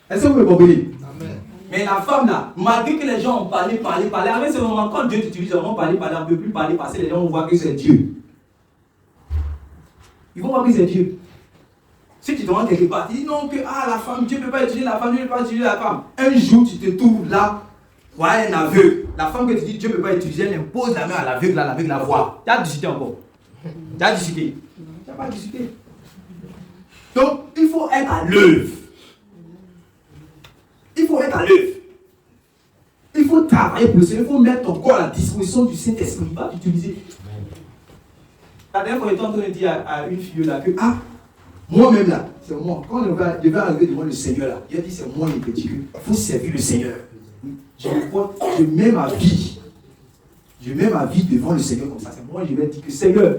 Est-ce que vous me comprenez? Mais la femme là, malgré que les gens ont parlé, avec ce moment, quand Dieu t'utilise, on va parler, on ne peut plus parler parce que les gens vont voir que c'est Dieu. Ils vont voir que c'est Dieu. Si tu te rends quelque part, tu dis non, que la femme, Dieu ne peut pas utiliser la femme, Dieu ne peut pas utiliser la femme. Un jour, tu te trouves là, un aveugle. La femme que tu dis Dieu ne peut pas utiliser, elle impose la main à l'aveugle, là, l'aveugle la voix. Tu as discuté encore. Tu as discuté. Tu n'as pas discuté. Donc, il faut être à l'œuvre. Il faut être à l'œuvre. Il faut travailler pour le Seigneur. Il faut mettre ton corps à la disposition du Saint-Esprit. Il va t'utiliser. La dernière fois, j'étais en train de dire à une fille là que, moi-même là, c'est moi. Quand je vais arriver devant le Seigneur là, il a dit c'est moi qui te dis qu'il faut servir le Seigneur. Je mets ma vie. Je mets ma vie devant le Seigneur comme ça. C'est moi qui vais dire que Seigneur,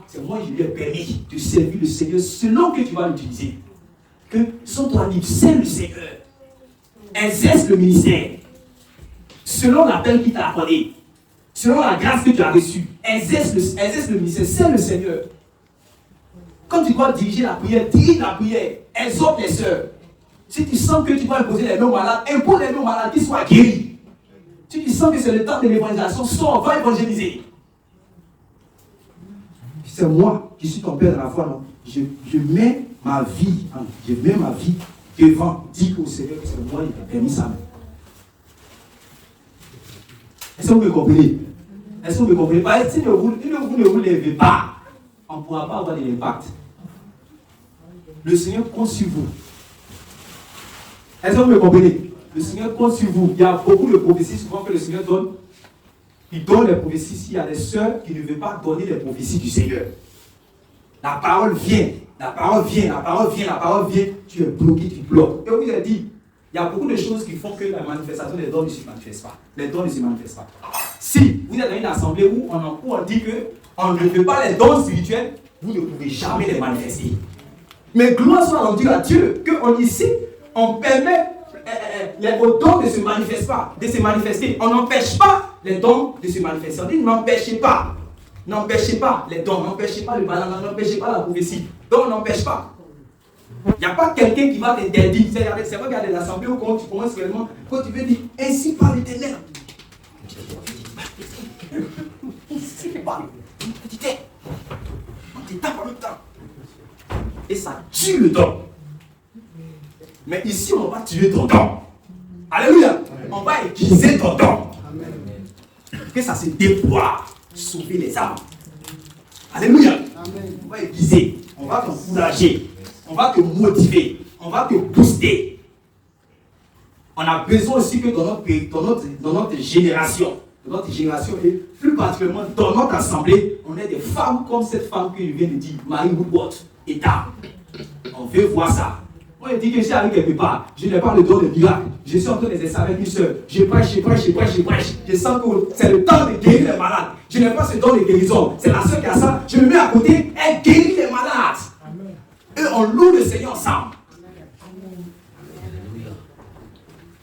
c'est moi qui lui ai permis de servir le Seigneur selon que tu vas l'utiliser. Que son toi libre, c'est le Seigneur. Exerce le ministère. Selon l'appel qu'il t'a accordé. Selon la grâce que tu as reçue. Exerce le ministère, c'est le Seigneur. Quand tu dois diriger la prière, dirige la prière. Exhorte les sœurs. Si tu sens que tu dois imposer les mains aux malades, impose les mains aux malades, qu'ils soient guéris. Si tu sens que c'est le temps de l'évangélisation, sors, va évangéliser. C'est moi qui suis ton père de la foi, non? Je mets ma vie, devant, dis au Seigneur que c'est moi qui ai permis ça. Est-ce que vous me comprenez? Est-ce que vous me comprenez? Parce que si vous ne vous levez pas, on ne pourra pas avoir de l'impact. Le Seigneur compte sur vous. Est-ce que vous me comprenez? Le Seigneur compte sur vous. Il y a beaucoup de prophéties souvent que le Seigneur donne. Il donne les prophéties s'il y a des sœurs qui ne veulent pas donner les prophéties du Seigneur. La parole vient, tu es bloqué, tu bloques. Et on vous a dit, il y a beaucoup de choses qui font que la manifestation des dons ne se manifeste pas. Les dons ne se manifestent pas. Si vous êtes dans une assemblée où on dit qu'on ne veut pas les dons spirituels, vous ne pouvez jamais les manifester. Mais gloire soit rendue à Dieu, qu'ici, on permet les dons de se manifester. On n'empêche pas les dons de se manifester. On dit n'empêchez pas les dons, n'empêchez pas le malade, n'empêchez pas la prophétie. Donc n'empêche pas. Il n'y a pas quelqu'un qui va t'interdire. C'est vrai qu'il y a des assemblées où quand tu commences réellement, quand tu veux dire ainsi par l'Éternel. Ainsi par l'Éternel. On te tape en même temps. Et ça tue le don. Mais ici, on va tuer ton don. Alléluia. On va aiguiser ton don. Que ça se déploie. Sauver les âmes. Alléluia. Amen. On va aiguiser. On va t'encourager. On va te motiver. On va te booster. On a besoin aussi que dans notre génération, et plus particulièrement dans notre assemblée, on ait des femmes comme cette femme que je viens de dire, Marie Woodward, et dame. On veut voir ça. Moi, je dis que je suis allé quelque part, je n'ai pas le don de miracle. Je suis en train d'exercer avec une soeur. Je prêche. Je sens que c'est le temps de guérir les malades. Je n'ai pas ce don de guérison. C'est la soeur qui a ça. Je me mets à côté, elle guérit les malades. Amen. Et on loue le Seigneur ensemble.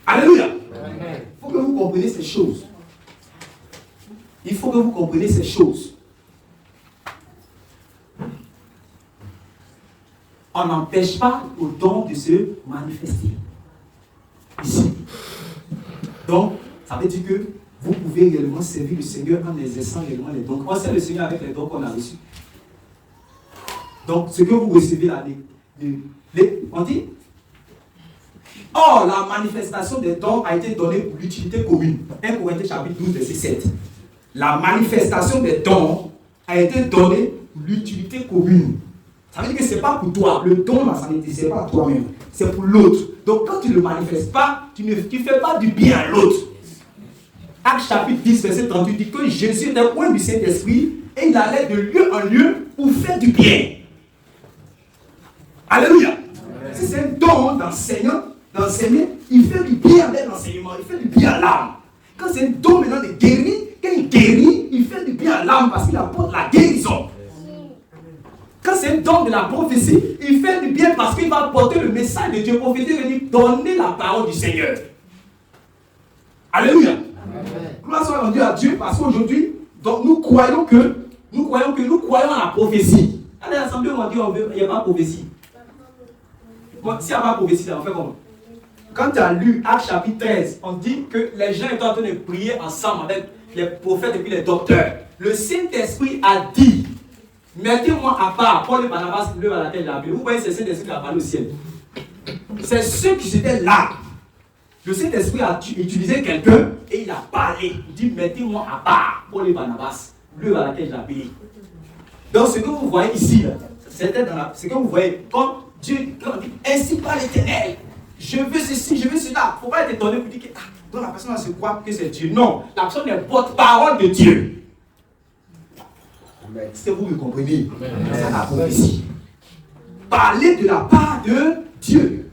Alléluia. Il faut que vous compreniez ces choses. Il faut que vous compreniez ces choses. On n'empêche pas au don de se manifester. Ici. Donc, ça veut dire que vous pouvez réellement servir le Seigneur en exerçant réellement les dons. On sert le Seigneur avec les dons qu'on a reçus. Donc, ce que vous recevez là, on dit, or, la manifestation des dons a été donnée pour l'utilité commune. 1 Corinthiens chapitre 12, verset 7. La manifestation des dons a été donnée pour l'utilité commune. Ça veut dire que ce n'est pas pour toi. Le don, là, ça ne c'est pas toi-même. C'est pour l'autre. Donc, quand tu ne le manifestes pas, tu ne fais pas du bien à l'autre. Acte chapitre 10, verset 38 dit que Jésus était loin du Saint-Esprit et il allait de lieu en lieu pour faire du bien. Alléluia. Amen. Si c'est un don d'enseigner, il fait du bien avec l'enseignement, il fait du bien à l'âme. Quand c'est un don maintenant de guérir, quand il guérit, il fait du bien à l'âme parce qu'il apporte la guérison. Quand c'est un don de la prophétie, il fait du bien parce qu'il va porter le message de Dieu prophétique et dire donner la parole du Seigneur. Alléluia. Gloire soit rendue à Dieu parce qu'aujourd'hui, nous croyons à la prophétie. À l'assemblée, on dit qu'il n'y a pas de prophétie. Bon, s'il n'y a pas de prophétie, on fait comment? quand tu as lu Actes chapitre 13, on dit que les gens étaient en train de prier ensemble avec les prophètes et puis les docteurs. Le Saint-Esprit a dit, mettez-moi à part, Paul et Barnabas, l'œuvre à laquelle il a appelé. Vous voyez, c'est le Saint-Esprit qui a parlé au ciel. C'est ceux qui étaient là. Le Saint-Esprit a utilisé quelqu'un et il a parlé. Il dit, mettez-moi à part, Paul et Barnabas, l'œuvre à laquelle il a appelé. Donc ce que vous voyez ici, c'était dans ce que vous voyez, comme Dieu, quand on dit, ainsi par l'Éternel, je veux ceci, je veux cela. Il ne faut pas être étonné pour dire que donc la personne se croit que c'est Dieu. Non, la personne est porte-parole de Dieu. Est-ce que vous me comprenez? C'est la prophétie. Parler de la part de Dieu.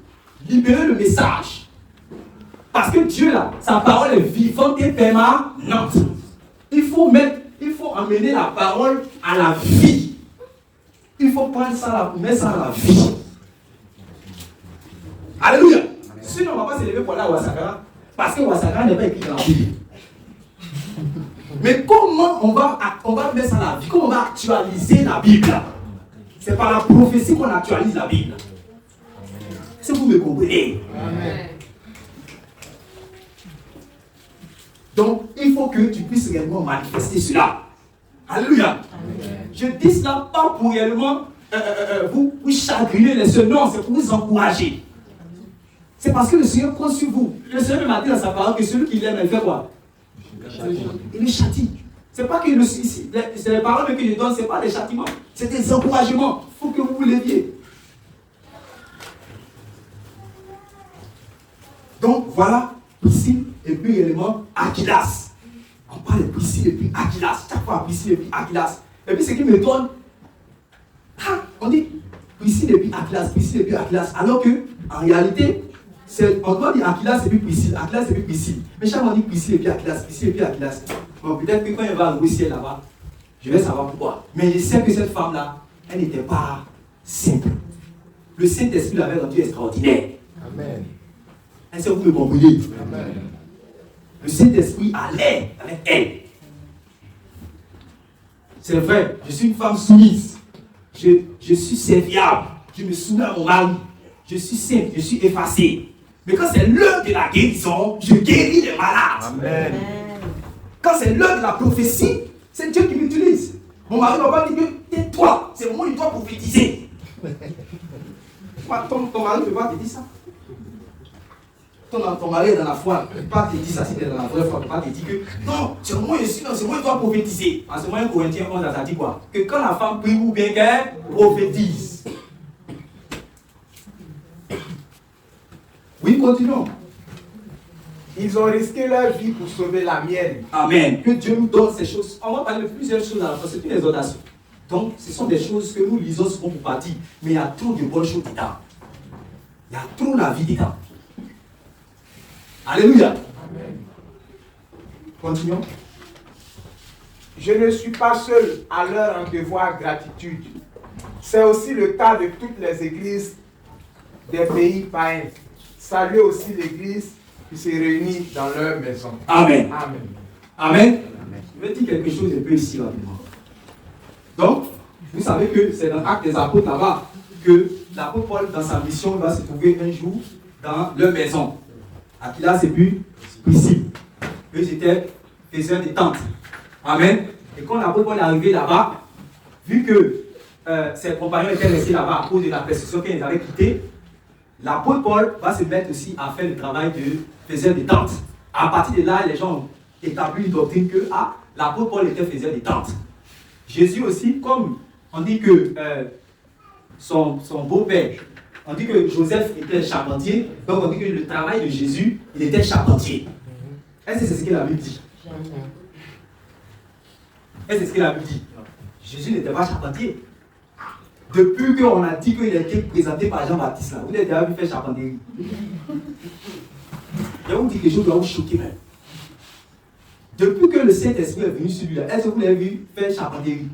Libérer le message. Parce que Dieu, là, sa parole est vivante et permanente. Il faut amener la parole à la vie. Il faut prendre ça, mettre ça à la vie. Alléluia. Sinon, on ne va pas se lever pour aller à Ouassakara. Parce que Ouassakara n'est pas écrit dans la Bible. Mais comment on va mettre ça à la vie? Comment on va actualiser la Bible? C'est par la prophétie qu'on actualise la Bible. Est-ce que vous me comprenez? Amen. Donc, il faut que tu puisses réellement manifester cela. Alléluia. Amen. Je dis cela pas pour réellement vous chagriner les seuls. Non, c'est pour vous encourager. C'est parce que le Seigneur compte sur vous. Le Seigneur m'a dit dans sa parole que celui qui l'aime, il fait quoi? Il le châtie. C'est pas que c'est les paroles que je donne, ce n'est pas des châtiments, c'est des encouragements. Il faut que vous vous leviez. Donc voilà, Priscille et puis également Aquilas. On parle de Priscille et puis Aquilas. Chaque fois Priscille et puis Aquilas. Et puis ce qui me donne, on dit Priscille et puis Aquilas, Priscille et puis Aquilas. Alors que en réalité, on doit dire Aquilas et puis Priscille, Aquilas et puis Priscille. Mais chaque fois on dit Priscille et puis Aquilas, Priscille et puis Aquilas. Bon, peut-être que quand elle va au ciel là-bas, je vais savoir pourquoi. Mais je sais que cette femme-là, elle n'était pas simple. Le Saint-Esprit l'avait rendue extraordinaire. Amen. Est-ce que vous me comprenez? Amen. Le Saint-Esprit allait avec elle. C'est vrai, je suis une femme soumise. Je suis serviable. Je me soumets à mon mari. Je suis simple, je suis effacé. Mais quand c'est l'heure de la guérison, je guéris les malades. Amen. Quand c'est l'heure de la prophétie, c'est Dieu qui m'utilise. Mon mari ne va pas dire que tais-toi, c'est moi qui dois prophétiser. Ton mari ne peut pas te dire ça. Ton mari est dans la foi, il ne peut pas te dire ça si tu es dans la vraie foi, il ne peut pas te dire que non, c'est moi qui dois prophétiser. Parce que moi, 1 Corinthiens 11, ça dit quoi? Que quand la femme prie ou bien qu'elle prophétise. Oui, continuons. Ils ont risqué leur vie pour sauver la mienne. Amen. Que Dieu nous donne ces choses. On va parler de plusieurs choses à la fois. C'est une exhortation. Donc, ce sont des choses que nous lisons souvent pour partir. Mais il y a trop de bonnes choses dedans. Il y a trop la vie dedans. Alléluia. Amen. Continuons. Je ne suis pas seul à leur en devoir gratitude. C'est aussi le cas de toutes les églises des pays païens. Saluez aussi l'église qui se réunit dans leur maison. Amen. Amen. Amen. Je vais dire quelque chose un peu ici rapidement. Donc, vous savez que c'est dans l'Acte des Apôtres là-bas que l'apôtre Paul, dans sa mission, va se trouver un jour dans leur maison. Aquilas et puis Priscille. Eux étaient faiseurs des tentes. Amen. Et quand l'apôtre Paul est arrivé là-bas, vu que ses compagnons étaient restés là-bas à cause de la persécution qu'ils avaient quittée, l'apôtre Paul va se mettre aussi à faire le travail de faiseur des tentes. À partir de là, les gens ont établi une doctrine que l'apôtre Paul était faiseur des tentes. Jésus aussi, comme on dit que son beau-père, on dit que Joseph était charpentier, donc on dit que le travail de Jésus, il était charpentier. Est-ce que c'est ce que la Bible dit? Est-ce que c'est ce que la Bible dit? Jésus n'était pas charpentier. Depuis qu'on a dit qu'il a été présenté par Jean-Baptiste, vous avez déjà vu faire charpenterie. Je vais vous dire quelque chose qui va vous choquer même. Depuis que le Saint-Esprit est venu sur lui, est-ce que vous l'avez vu faire charpenterie?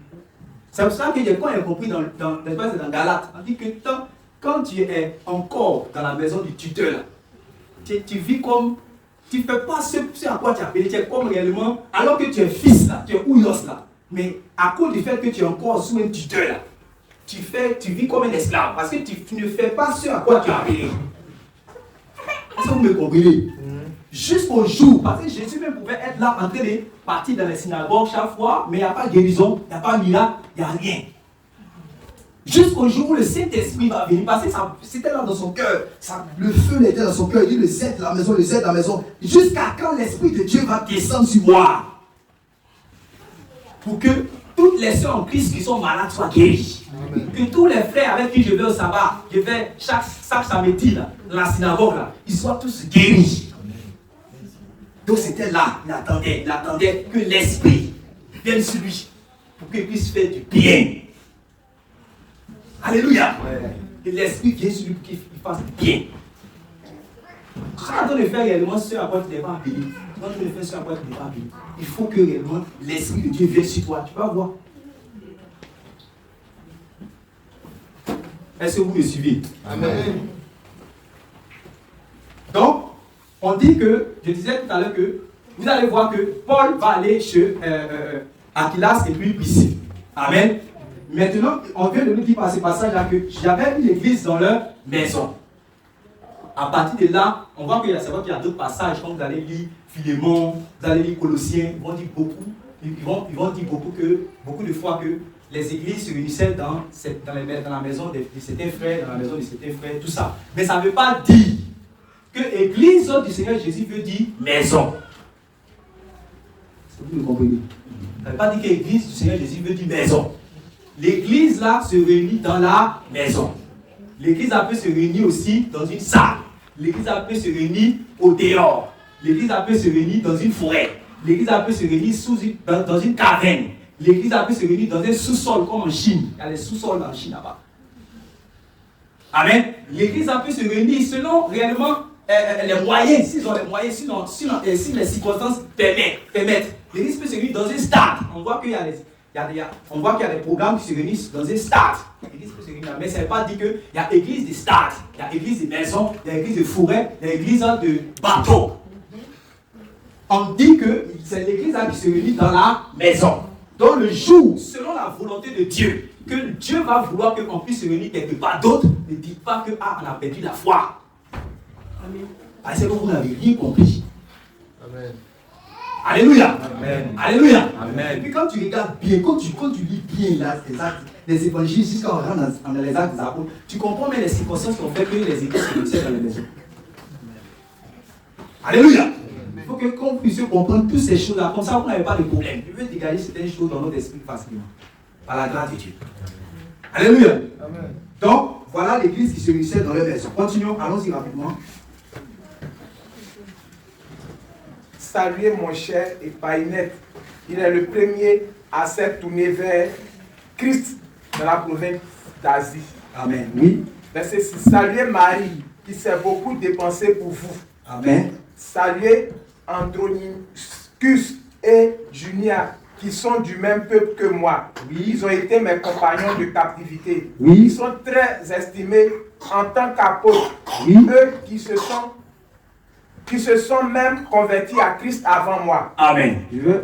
C'est pour ça que quand il a compris dans Galate, on dit que quand tu es encore dans la maison du tuteur, tu vis comme, tu ne fais pas ce à quoi tu es appelé, tu es comme réellement, alors que tu es fils là, tu es ouillos là. Mais à cause du fait que tu es encore sous un tuteur là, tu vis comme un esclave, parce que tu ne fais pas ce à quoi tu es appelé. Est-ce que vous me comprenez. Jusqu'au jour, parce que Jésus même pouvait être là en train de partir dans les synagogues chaque fois, mais il n'y a pas de guérison, il n'y a pas de miracle, il n'y a rien. Jusqu'au jour où le Saint-Esprit va venir, parce que c'était là dans son cœur, le feu était dans son cœur, il dit le Z de la maison, le Z de la maison, jusqu'à quand l'Esprit de Dieu va descendre sur moi, pour que toutes les sœurs en Christ qui sont malades soient guéries. Amen. Que tous les frères avec qui je vais au sabbat, je vais chaque samedi là, dans la synagogue, là, ils soient tous guéris. Amen. Donc c'était là, il attendait que l'Esprit vienne sur lui, pour qu'il puisse faire du bien. Alléluia. Que l'Esprit vienne sur lui pour qu'il fasse du bien. Tu es en train de faire réellement ce à quoi tu n'es pas appelé. Tu es en train de faire ce à quoi tu n'es pas appelé. Il faut que réellement l'Esprit de Dieu vienne sur toi. Tu vas voir. Est-ce que vous me suivez? Amen. Donc, on dit que, je disais tout à l'heure que vous allez voir que Paul va aller chez Aquilas et puis Priscille. Amen. Maintenant, on vient de nous dire par ce passage-là que j'avais une église dans leur maison. À partir de là, on voit qu'il y a d'autres passages, quand vous allez lire Philémon, vous allez lire Colossiens, ils vont dire beaucoup de fois que les églises se réunissaient dans la maison de certains frères, dans la maison de certains frères, tout ça. Mais ça ne veut pas dire que l'église du Seigneur Jésus veut dire maison. Est-ce que vous me comprenez? Ça ne veut pas dire que l'église du Seigneur Jésus veut dire maison. L'église là se réunit dans la maison. L'église peut se réunir aussi dans une salle. L'église peut se réunir au dehors. L'église peut se réunir dans une forêt. L'église peut se réunir dans une caverne. L'église peut se réunir dans un sous-sol comme en Chine. Il y a les sous-sols en Chine là-bas. Amen. L'église peut se réunir selon réellement les moyens, s'ils ont les moyens, si les circonstances permettent. L'église peut se réunir dans un stade. On voit qu'il y a des programmes qui se réunissent dans un stade. L'église peut se réunir, mais ça ne veut pas dire qu'il y a église de stade, il y a église de maison, il y a église de forêt, il y a église de bateau. On dit que c'est l'église qui se réunit dans la maison. Dans le jour, selon la volonté de Dieu, que Dieu va vouloir qu'on puisse se réunir quelque part d'autre, ne dites pas que on a perdu la foi. Amen. Parce que vous n'avez rien compris. Amen. Alléluia. Amen. Alléluia. Amen. Et puis quand tu regardes bien, quand tu lis bien là, les évangiles, jusqu'à on rentre dans les actes des apôtres, tu comprends même les circonstances qui ont fait que les églises se réunissaient dans les maisons. Alléluia. Il faut que qu'on puisse comprendre toutes ces choses-là. Comme ça, vous n'avez pas de problème. Je veux dégager certaines choses dans notre esprit facilement. Par la grâce de Dieu. Alléluia. Amen. Donc, voilà l'église qui se réunissait dans les maisons. Continuons, allons-y rapidement. Saluez mon cher Epaïnette. Il est le premier à s'être tourné vers Christ dans la province d'Asie. Amen. Oui. Verset 6. Saluez Marie, qui s'est beaucoup dépensée pour vous. Amen. Saluez Andronicus et Junia, qui sont du même peuple que moi. Oui. Ils ont été mes compagnons de captivité. Oui. Ils sont très estimés en tant qu'apôtres. Oui. Eux qui se sont même convertis à Christ avant moi. Amen. Je vais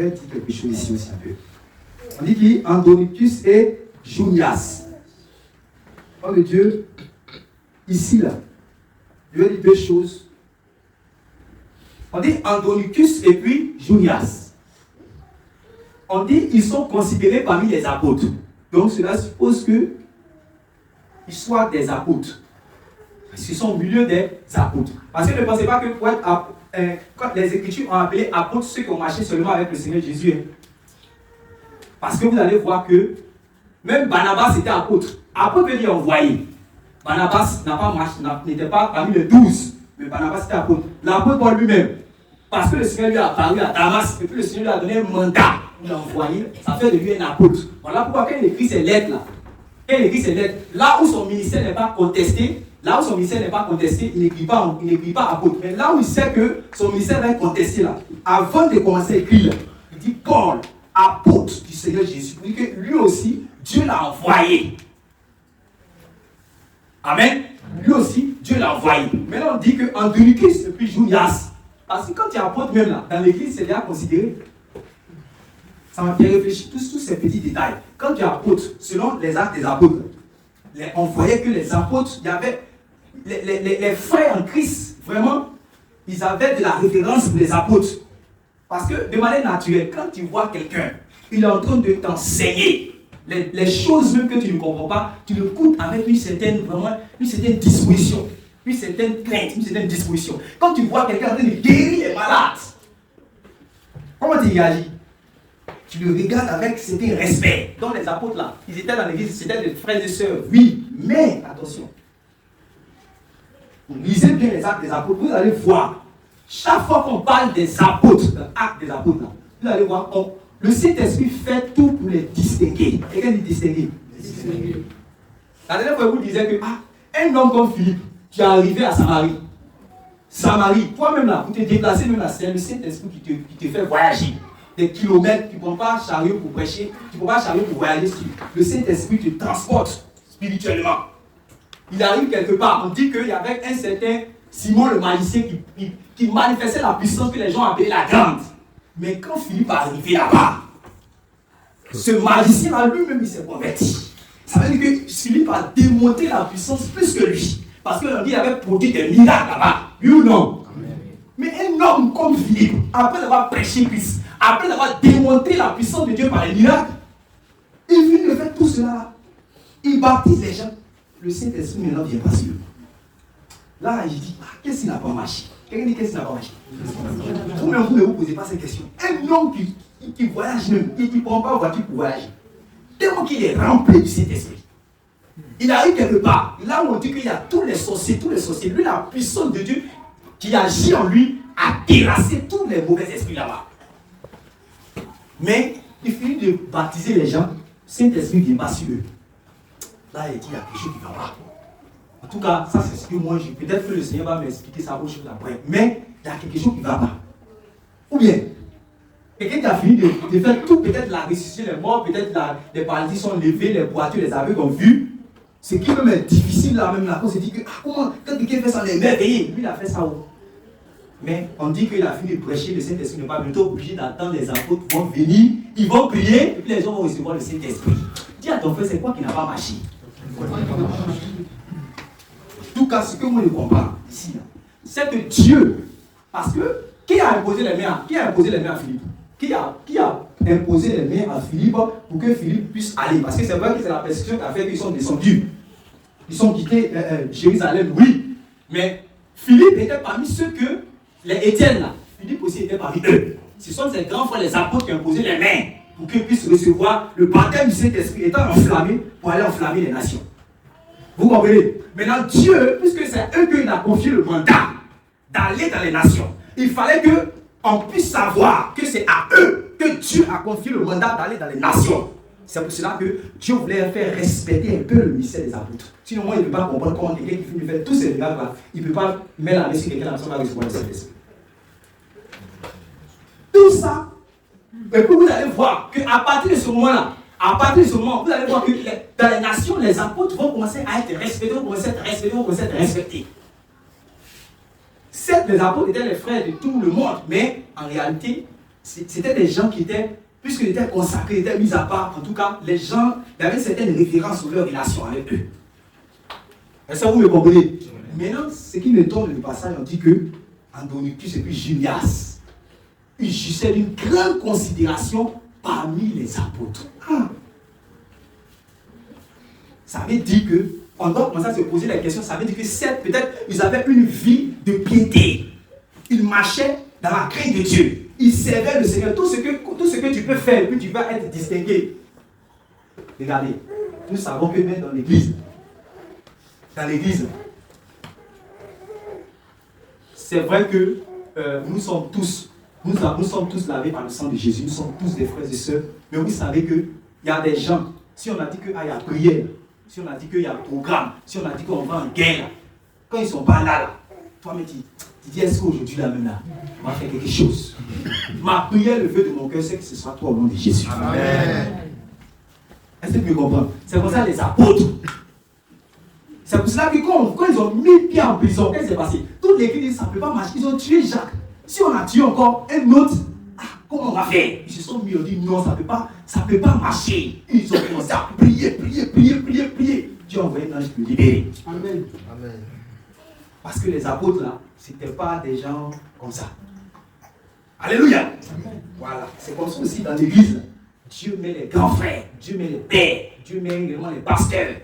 dire quelque chose ici aussi un peu. On dit qu'il y a Andronicus et Junias. Oh de Dieu, ici là, je vais dire deux choses. On dit Andronicus et puis Junias. On dit qu'ils sont considérés parmi les apôtres. Donc cela suppose qu'ils soient des apôtres. Ils sont au milieu des apôtres. Parce que ne pensez pas que quand les Écritures ont appelé apôtres ceux qui ont marché seulement avec le Seigneur Jésus. Parce que vous allez voir que même Barnabas était apôtre. Apôtre veut dire envoyé. Barnabas n'était pas parmi les 12, mais Barnabas était apôtre. L'apôtre Paul lui-même, parce que le Seigneur lui a apparu à Damas, et puis le Seigneur lui a donné un mandat pour l'envoyer, ça fait de lui un apôtre. Voilà pourquoi quand il écrit ses lettres là où son ministère n'est pas contesté, il n'écrit pas apôtre. Mais là où il sait que son ministère va être contesté, là, avant de commencer à écrire, il dit Paul, apôtre du Seigneur Jésus. Il dit que lui aussi, Dieu l'a envoyé. Amen. Lui aussi, Dieu l'a envoyé. Maintenant, on dit que Andronicus et puis Junias. Parce que quand tu es apôtre même là, dans l'église, c'est déjà considéré. Ça m'a fait réfléchir tous ces petits détails. Quand tu es apôtre, selon les actes des apôtres, on voyait que les apôtres, il y avait les frères en Christ, vraiment, ils avaient de la référence pour les apôtres. Parce que de manière naturelle, quand tu vois quelqu'un, il est en train de t'enseigner les choses même que tu ne comprends pas, tu le écoutes avec une certaine disposition, une certaine crainte, une certaine disposition. Quand tu vois quelqu'un en train de guérir les malades, comment tu réagis? Tu le regardes avec un certain respect. Donc les apôtres là, ils étaient dans l'église, c'était des frères et sœurs, oui, mais attention. Vous lisez bien les actes des apôtres, vous allez voir. Chaque fois qu'on parle des apôtres, de l'acte des apôtres, là, vous allez voir, le Saint-Esprit fait tout pour les distinguer. Quelqu'un dit distinguer. La dernière fois, vous disiez que un homme comme Philippe, tu es arrivé à Samarie. Samarie, toi-même là, pour te déplacer, même là, c'est le Saint-Esprit qui te fait voyager. Des kilomètres, tu ne prends pas chariot pour prêcher, tu ne prends pas chariot pour voyager. Le Saint-Esprit te transporte spirituellement. Il arrive quelque part, on dit qu'il y avait un certain Simon le magicien qui manifestait la puissance que les gens appelaient la grande. Mais quand Philippe est arrivé là-bas, ce magicien-là lui-même il s'est converti. Ça veut dire que Philippe a démontré la puissance plus que lui. Parce qu'on dit qu'il avait produit des miracles là-bas. Oui ou non? Mais un homme comme Philippe, après avoir prêché Christ, après avoir démontré la puissance de Dieu par les miracles, il vient de faire tout cela. Il baptise les gens. Le Saint-Esprit maintenant vient pas sur eux. Là, il dit, qu'est-ce qui n'a pas marché? Quelqu'un dit, qu'est-ce qui n'a pas marché? Vous-même, vous ne vous posez pas cette question. Un homme qui voyage même, qui ne prend pas en voiture pour voyager, tellement qu'il est rempli du Saint-Esprit. Il arrive quelque part, là où on dit qu'il y a tous les sorciers, lui, la puissance de Dieu qui agit en lui a terrassé tous les mauvais esprits là-bas. Mais il finit de baptiser les gens, Saint-Esprit vient pas sur eux. Là, il dit, il y a quelque chose qui va pas. En tout cas, ça c'est ce que moi j'ai. Peut-être que le Seigneur va m'expliquer ça autre chose après. Mais il y a quelque chose qui ne va pas. Ou bien, quelqu'un qui a fini de faire tout, peut-être la ressusciter les morts, peut-être les paralytiques sont levés, les boiteux, les aveugles ont vu. Ce qui même est difficile là, même là, on se dit que comment, quand quelqu'un fait ça, les merveilleux, lui il a fait ça où? Mais on dit qu'il a fini de prêcher, le Saint-Esprit n'est pas bientôt obligé d'attendre, les apôtres vont venir, ils vont prier, et puis les gens vont recevoir le Saint-Esprit. Dis à ton frère, c'est quoi qui n'a pas marché? En tout cas, ce que moi je comprends ici, c'est que Dieu, parce que qui a imposé les mains à Philippe? Qui a imposé les mains à Philippe pour que Philippe puisse aller? Parce que c'est vrai que c'est la persécution qui a fait qu'ils sont descendus. Ils sont quittés Jérusalem, oui. Mais Philippe était parmi ceux que les Étienne là, Philippe aussi était parmi eux. Ce sont ces grands frères, les apôtres, qui ont imposé les mains pour qu'ils puissent recevoir le baptême du Saint-Esprit, étant enflammé pour aller enflammer les nations. Vous comprenez? Maintenant, Dieu, puisque c'est eux qu'il a confié le mandat d'aller dans les nations, il fallait qu'on puisse savoir que c'est à eux que Dieu a confié le mandat d'aller dans les nations. C'est pour cela que Dieu voulait faire respecter un peu le mystère des apôtres. Sinon, moi, il ne peut pas comprendre comment quelqu'un qui finit de faire tous ces miracles-là, il ne peut pas mettre la main sur quelqu'un qui va recevoir le Saint-Esprit. Tout ça, et puis vous allez voir qu'à partir de ce moment-là, vous allez voir que dans les nations, les apôtres vont commencer à être respectés, vont commencer à être respectés. Certes, les apôtres étaient les frères de tout le monde, mais en réalité, c'était des gens qui étaient, puisqu'ils étaient consacrés, ils étaient mis à part. En tout cas, les gens, il y avait certaines références sur leur relation avec eux. Est-ce que vous me comprenez? Maintenant, ce qui me tombe le passage, on dit que Andronicus et puis Junias, ils jugeaient d'une grande considération parmi les apôtres. Ça veut dire que, on doit commencer à se poser la question, ça veut dire que certes, peut-être, ils avaient une vie de piété. Ils marchaient dans la crainte de Dieu. Ils servaient le Seigneur. Tout ce que tu peux faire, puis tu vas être distingué. Regardez, nous savons que même dans l'église, c'est vrai que nous sommes tous lavés par le sang de Jésus, nous sommes tous des frères et sœurs, mais vous savez qu'il y a des gens, si on a dit qu'il y a prière, si on a dit qu'il y a programme, si on a dit qu'on va en guerre, quand ils ne sont pas là, toi-même tu dis, est-ce qu'aujourd'hui là même là, on va faire quelque chose? Ma prière, le vœu de mon cœur, c'est que ce soit toi au nom de Jésus. Amen. Est-ce que tu me comprends? C'est comme ça les apôtres. C'est pour cela que quand ils ont mis pied en prison, qu'est-ce qui s'est passé? Toute l'église, ça ne peut pas marcher. Ils ont tué Jacques. Si on a tué encore un autre, comment on va faire? Ils se sont mis, on dit non, ça ne peut pas marcher. Ils ont commencé à prier. Dieu a envoyé un ange pour libérer. Amen. Parce que les apôtres là, ce n'étaient pas des gens comme ça. Alléluia. Voilà, c'est comme ça aussi dans l'église. Dieu met les grands frères, Dieu met les pères, Dieu met également les pasteurs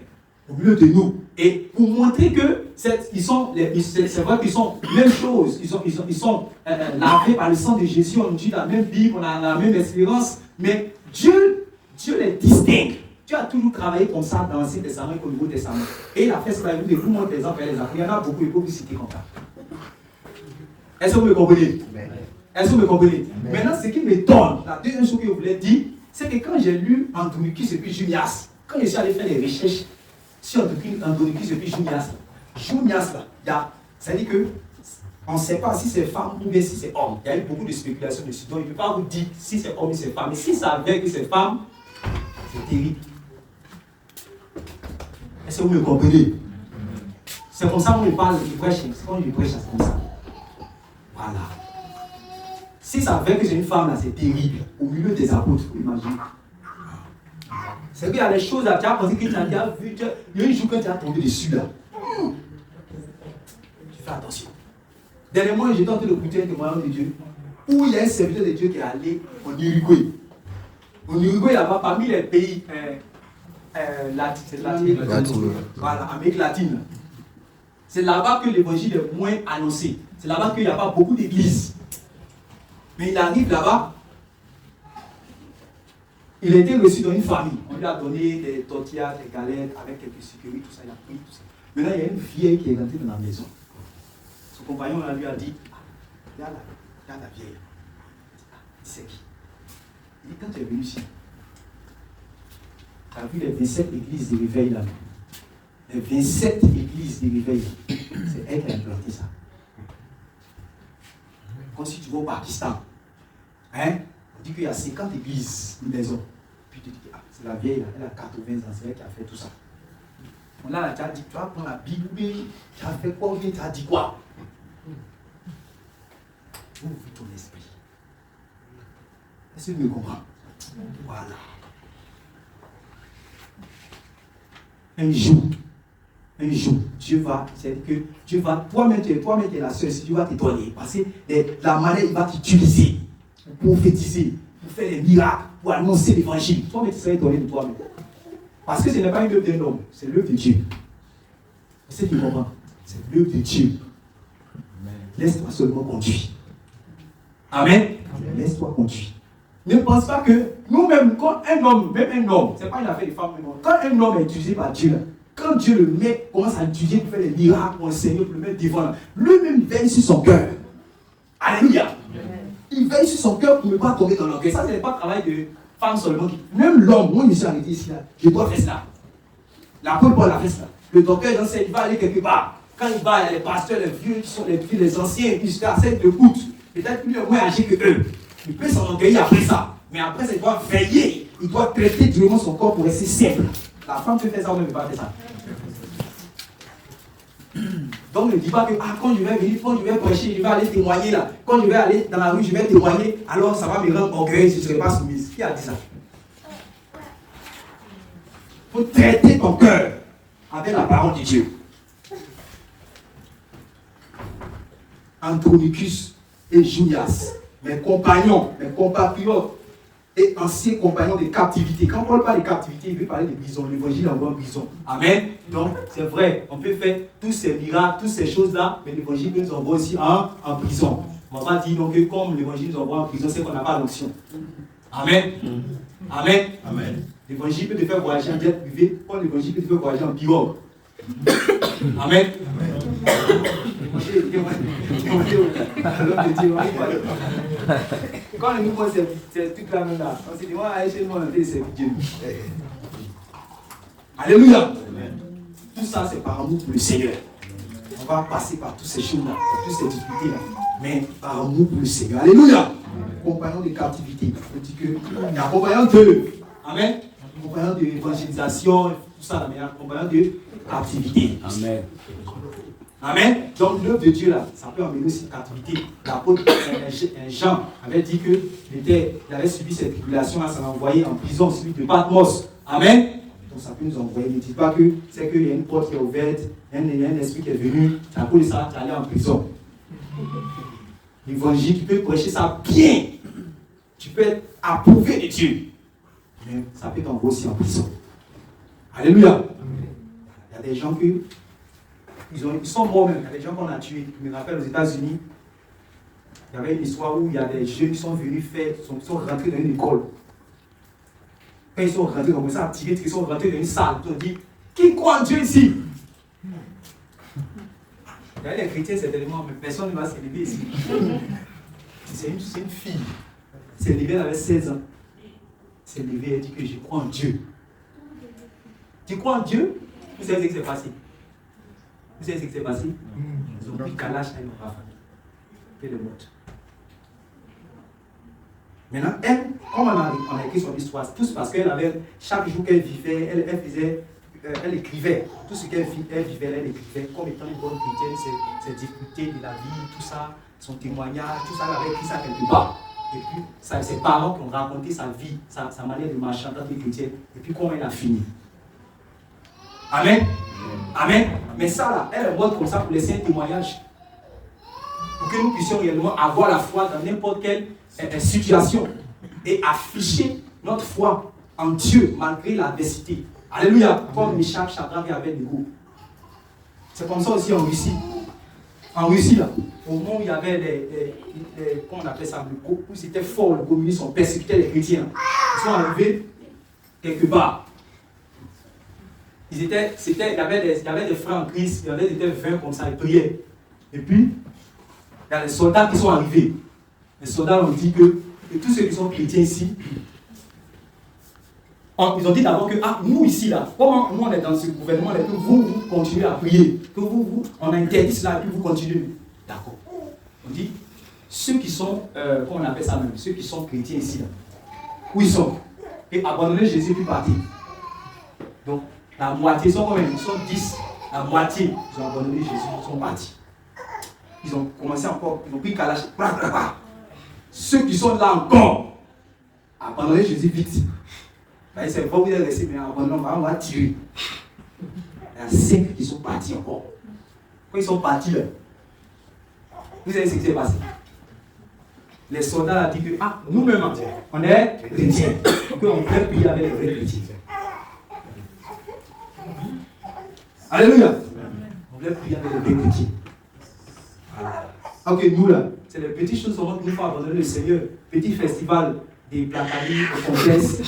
au milieu de nous. Et pour montrer que c'est vrai qu'ils sont même chose, ils sont lavés par le sang de Jésus, on dit la même Bible, on a la même espérance, mais Dieu les distingue. Dieu a toujours travaillé comme ça dans l'Ancien Testament et au Nouveau Testament. Et il a fait cela, il vous montre des exemples et les apôtres. Il y en a beaucoup, il faut vous citer comme ça. Est-ce que vous me comprenez? Est-ce que vous me comprenez? Maintenant, ce qui m'étonne, la deuxième chose que je voulais dire, c'est que quand j'ai lu Andronicus et puis Junias, quand je suis allé faire des recherches sur Andronicus et puis Junias là, c'est-à-dire que on ne sait pas si c'est femme ou bien si c'est homme. Il y a eu beaucoup de spéculations dessus. Donc, il ne peut pas vous dire si c'est homme ou si c'est femme. Mais si ça vient que c'est femme, c'est terrible. Est-ce que vous me comprenez? C'est comme ça qu'on me parle de prêche. C'est quand je prêche, c'est comme ça. Voilà. Si ça vient que c'est une femme, là, c'est terrible. Au milieu des apôtres, vous imaginez. C'est qu'il y a des choses là, tu as pensé que tu as vu, il y a un jour quand tu as tombé dessus là. Tu fais attention. Dernièrement, j'ai tenté de écouter un témoignage de Dieu où il y a un serviteur de Dieu qui est allé en Uruguay. En Uruguay, là-bas, parmi les pays latins, voilà, Amérique latine, c'est là-bas que l'évangile est moins annoncé. C'est là-bas qu'il n'y a pas beaucoup d'églises. Mais il arrive là-bas, il a été reçu dans une famille. On lui a donné des tortillas, des galettes, avec quelques sucreries, tout ça, il a pris tout ça. Maintenant, il y a une vieille qui est rentrée dans la maison. Son compagnon là, lui a dit, regarde la vieille. C'est qui? Il dit, quand tu es venu ici, tu as vu les 27 églises de réveil là. Les 27 églises de réveil, c'est elle qui a implanté ça. Comme si tu vas au Pakistan. Hein? On dit qu'il y a 50 églises, une maison. Puis tu dis, ah, c'est la vieille là, elle a 80 ans, c'est elle qui a fait tout ça. Bon, là, tu as dit, tu vas prendre la Bible, tu as fait quoi, tu as dit quoi? Ouvre ton esprit. Est-ce que tu me comprends? Voilà. Un jour, Dieu va, toi-même tu es la seule, si tu vas t'étonner, parce que la manière il va t'utiliser pour prophétiser, pour faire des miracles, pour annoncer l'évangile. Toi-même tu seras étonné de toi-même. Parce que ce n'est pas une œuvre d'un homme, c'est l'œuvre de Dieu. Est-ce que tu comprends? C'est l'œuvre de Dieu. Laisse-toi seulement conduire. Amen. Laisse-toi conduire. Ne pense pas que nous-mêmes, quand un homme, c'est pas une affaire de femme, quand un homme est utilisé par Dieu, quand Dieu le met, commence à étudier pour faire des miracles, pour enseigner, pour le mettre devant, lui-même veille sur son cœur. Alléluia. Il veille sur son cœur pour ne pas tomber dans l'orgueil. Ça, ce n'est pas le travail de femme seulement. Même l'homme, moi je me suis arrêté ici, là, je dois faire cela. L'apôtre Paul a fait cela. Le docteur enseigne, il va aller quelque part. Quand il va, il y a les pasteurs, les vieux qui sont les anciens, qui se acceptent le goût. Peut-être lui est moins âgé que eux. Il peut s'enorgueillir après ça. Mais après, il doit veiller. Il doit traiter durement son corps pour rester simple. La femme peut faire ça ou ne peut pas faire ça. Donc ne dis pas que quand je vais venir, quand je vais prêcher, je vais aller témoigner là. Quand je vais aller dans la rue, je vais témoigner. Alors ça va me rendre orgueilleux si je ne serai pas soumise. Qui a dit ça? Il faut traiter ton cœur avec la parole de Dieu. Andronicus et Junias, mes compagnons, mes compatriotes et anciens compagnons de captivité. Quand Paul parle de captivité, il veut parler de prison. L'évangile envoie en prison. Amen. Donc, c'est vrai, on peut faire tous ces miracles, toutes ces choses-là, mais l'évangile nous envoie aussi en prison. On va pas dire donc que comme l'évangile nous envoie en prison, c'est qu'on n'a pas d'option. Amen. Amen. Amen. L'évangile peut te faire voyager en jet privé, comme l'évangile peut te faire voyager en pirogue. Amen. Quand le mouvement c'est toute la même là, on s'est dit, moi, allez chez moi, c'est Dieu. Alléluia. Tout ça, c'est par amour pour le Seigneur. On va passer par toutes ces choses-là, toutes ces difficultés-là, mais par amour pour le Seigneur. Alléluia. Compagnon de captivité. On dit que il y a compagnon de. Amen. Compagnon d'évangélisation, tout ça, mais il y a compagnon de captivité. Amen. Amen. Donc l'œuvre de Dieu là, ça peut emmener aussi captivité. L'apôtre Jean avait dit qu'il avait subi cette tribulation là, ça l'a envoyé en prison, celui de Patmos. Amen. Donc ça peut nous envoyer. Ne dites pas que c'est qu'il y a une porte qui est ouverte, il y a un esprit qui est venu, tu as cause de ça, tu es allé en prison. L'évangile, tu peux prêcher ça bien. Tu peux être approuvé de Dieu. Mais ça peut t'envoyer aussi en prison. Alléluia. Il y a des gens qui ils sont morts même. Il y a des gens qu'on a tués. Je me rappelle aux États-Unis, il y avait une histoire où il y a des jeunes qui sont venus sont rentrés dans une école. Quand ils sont rentrés, comme ça, ils sont rentrés dans une salle. Ils ont dit, qui croit en Dieu ici? Il y a des chrétiens certainement, mais personne ne va se lever ici. C'est une fille. Elle s'est levée, elle avait 16 ans. Elle s'est levée, elle dit que je crois en Dieu. Tu crois en Dieu? Vous savez ce qui s'est passé? Vous savez ce qui s'est passé? Ils ont pris Kalash, elle n'ont pas fait le mot. Maintenant, elle, comme on a écrit son histoire, tout parce qu'elle avait, chaque jour qu'elle vivait, elle écrivait. Tout ce qu'elle vivait, elle écrivait. Comme étant une bonne chrétienne, ses difficultés de la vie, tout ça, son témoignage, tout ça, elle avait écrit ça quelque part. Et puis, ses parents qui ont raconté sa vie, sa manière de marcher en tant que chrétienne, et puis comment elle a fini. Amen. Amen. Mais ça là, elle est bonne comme ça pour laisser un témoignage. Pour que nous puissions réellement avoir la foi dans n'importe quelle situation et afficher notre foi en Dieu malgré l'adversité. Alléluia. Comme Meshach, Shadrach et Abednego. C'est comme ça aussi en Russie. En Russie, là, au moment où il y avait comment on appelle ça, où c'était fort, les communistes ont persécuté les chrétiens. Ils sont arrivés quelque part. Il y avait des frères en Christ, il y avait des 20 comme ça, ils priaient. Et puis, il y a les soldats qui sont arrivés. Les soldats ont dit que tous ceux qui sont chrétiens ici, ils ont dit d'abord que nous ici, là, comment nous on est dans ce gouvernement, là, que vous continuez à prier, que on a interdit cela, et puis vous continuez. D'accord. On dit, ceux qui sont, comment on appelle ça même, ceux qui sont chrétiens ici, là, où ils sont, et abandonner Jésus puis partir. Donc, la moitié, ils sont combien? Ils sont 10, la moitié, ils ont abandonné Jésus, ils sont partis. Ils ont commencé encore, ils ont pris Kalash, ceux qui sont là encore, abandonner Jésus vite. C'est pas vous allez laisser, mais on va tirer. Il y a 5 qui sont partis encore. Quand ils sont partis là, vous savez ce qui s'est passé? Les soldats ont dit que nous-mêmes, on est chrétiens, qu'on peut prier avec les vrais chrétiens. Alléluia! On veut prier avec les vrais chrétiens. Ok, nous là, c'est les petites choses qu'on nous faut abandonner le Seigneur. Petit festival des placaris au complexe,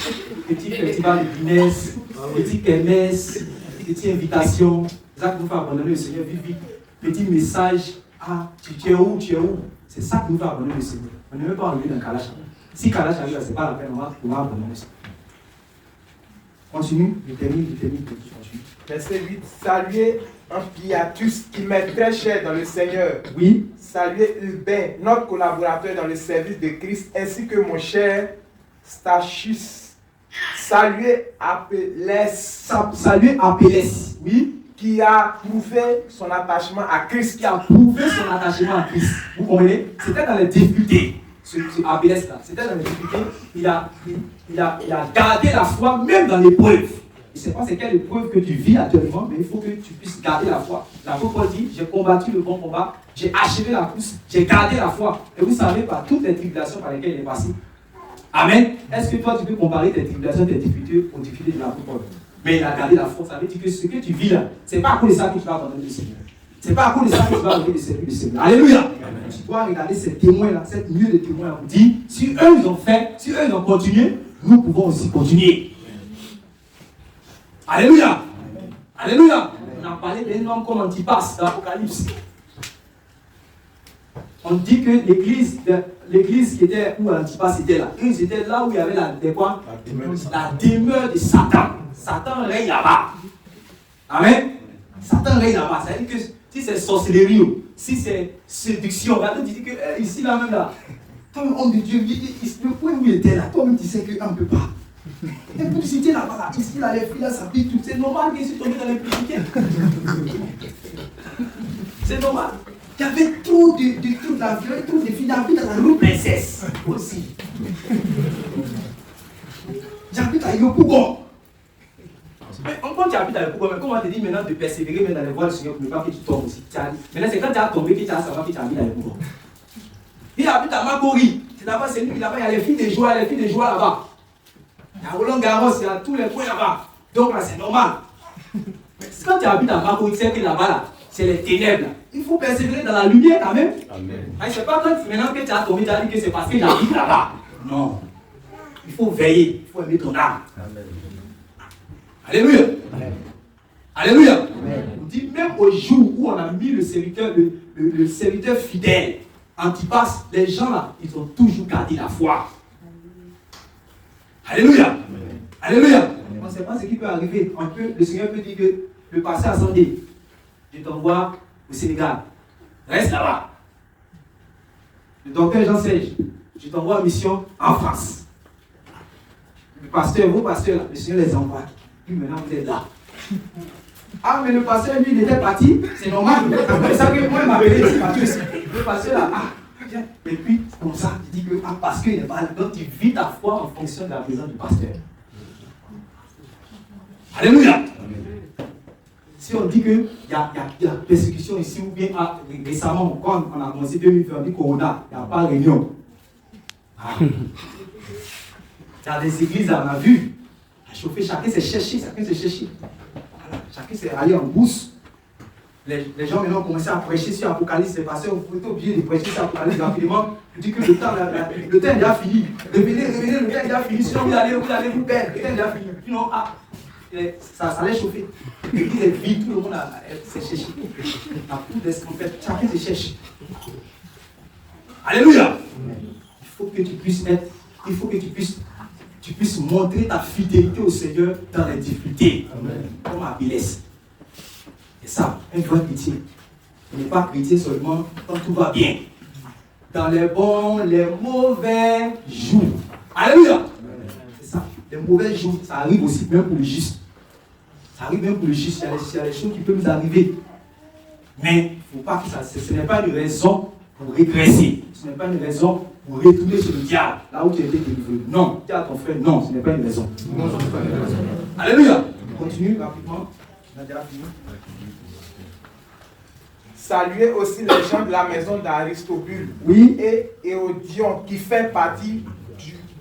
petit festival de Guinness, petit kermesse, petite invitation. C'est ça que nous faut abandonner le Seigneur. Vite. Petit message. Tu es où? C'est ça que nous faut abandonner le Seigneur. On ne veut pas arriver dans Kalash. Si Kalash arrive, c'est pas la peine, on va abandonner le Seigneur. Continue, je termine. Verset 8. Saluez Ampliatus qui m'est très cher dans le Seigneur. Oui. Saluez Urbain, notre collaborateur dans le service de Christ, ainsi que mon cher Stachus. Saluez Apelles. Saluez Apelles. Oui. Qui a prouvé son attachement à Christ. Vous comprenez? C'était dans les difficultés. Ce Apelles là, c'était dans les difficultés. Il a gardé la foi même dans l'épreuve. Je ne sais pas c'est quelle épreuve que tu vis actuellement, mais il faut que tu puisses garder la foi. L'apôtre Paul dit, j'ai combattu le bon combat, j'ai achevé la course, j'ai gardé la foi. Et vous savez par toutes les tribulations par lesquelles il est passé. Amen. Est-ce que toi tu peux comparer tes tribulations, tes difficultés aux difficultés de l'apôtre Paul? Mais il a gardé la foi. Ça veut dire que ce que tu vis là, ce n'est pas à cause de ça que tu vas abandonner le Seigneur. Ce n'est pas à cause de ça que tu vas arrêter de servir le Seigneur. Alléluia. Amen. Tu dois regarder ces témoins-là, cette nuée de témoins. On dit, si eux ils ont fait, si eux ils ont continué, nous pouvons aussi continuer. Alléluia. Alléluia. On a parlé d'un homme comme Antipas dans l'Apocalypse. On dit que l'église qui était où Antipas était là, ils étaient là où il y avait la demeure de Satan. Satan règne là-bas. Amen. Satan règne là-bas. Ça veut dire que si c'est sorcellerie, si c'est séduction, on dit que ici là même là, toi homme de Dieu, le point où il était là, toi-même tu sais qu'on ne peut pas. L'impudicité là-bas, là, ici là, les filles là, ça pique tout. C'est normal qu'ils soient tombés dans l'impudicité. C'est normal. Il y avait trop de la violence, trop de filles d'habiter dans la rue princesse aussi. J'habite à Yopougon. quand tu habites dans le programme, comment on te dit maintenant de persévérer même dans les voies du Seigneur pour ne pas que tu tombes aussi. Maintenant, c'est quand tu as tombé que tu as savoir que tu habites dans le programme. Il habite à Makori. C'est là-bas, c'est lui là-bas, il y a les filles de joie là-bas. Il y a Roland Garros, il y a tous les points là-bas. Donc là, c'est normal. Mais quand tu habites à Makori, c'est que là-bas, là, c'est les ténèbres. Là. Il faut persévérer dans la lumière quand même. Amen. C'est pas quand maintenant que tu as tombé, tu as dit que c'est parce que j'habite là-bas. Non. Il faut veiller, il faut aimer ton âme. Amen. Alléluia. Amen. Alléluia. Amen. On dit même au jour où on a mis le serviteur fidèle, Antipas, les gens là, ils ont toujours gardé la foi. Alléluia. Amen. Alléluia. On ne sait pas ce qui peut arriver. Le Seigneur peut dire que le pasteur a sondé. Je t'envoie au Sénégal. Reste là-bas. Le docteur Jean-Serge, je t'envoie en mission en France. Le pasteur, vos pasteurs, là, le Seigneur les envoie. Puis maintenant, vous êtes là. Ah, mais le pasteur, lui, il était parti. C'est normal. C'est ça que moi, il m'appelait ici, le pasteur, là, tiens. Et puis, comme ça, il dit que, parce qu'il est mal. Donc, tu vis ta foi en fonction de la présence du pasteur. Alléluia. Si on dit qu'il y a persécution ici, ou bien récemment, quand on a commencé 2020, on dit Corona, il n'y a pas de réunion. Il y a des églises, on a vu, à chauffer, chacun s'est cherché. Voilà, chacun s'est allé en bourse. Les gens maintenant ont commencé à prêcher sur l'Apocalypse. Les pasteurs, vous êtes obligés de prêcher sur l'Apocalypse rapidement. Je dis que le temps est déjà fini. Revenez, le temps est déjà fini. Sinon, vous allez vous perdre. Le temps est déjà fini. Sinon, ça allait chauffer. L'église est vide, tout le monde s'est cherché. À tout d'escampette, chacun se cherche. Alléluia. Il faut que tu puisses tu puisses montrer ta fidélité au Seigneur dans les difficultés. Amen. Comme Abélès. C'est ça, un vrai chrétien. On n'est pas chrétien seulement quand tout va bien. Dans les bons, les mauvais jours. Alléluia. C'est ça. Les mauvais jours, ça arrive aussi même pour le juste. Ça arrive même pour le juste. Il y a des choses qui peuvent nous arriver. Mais il ne faut pas que ce n'est pas une raison pour régresser. Ce n'est pas une raison pour retourner sur le diable, là où tu étais délivré. Non, dis à ton frère, non, ce n'est pas une raison. Non, ce n'est pas une raison. Alléluia. Continue rapidement. On a déjà fini. Saluez aussi les gens de la maison d'Aristobule et Éodion qui fait partie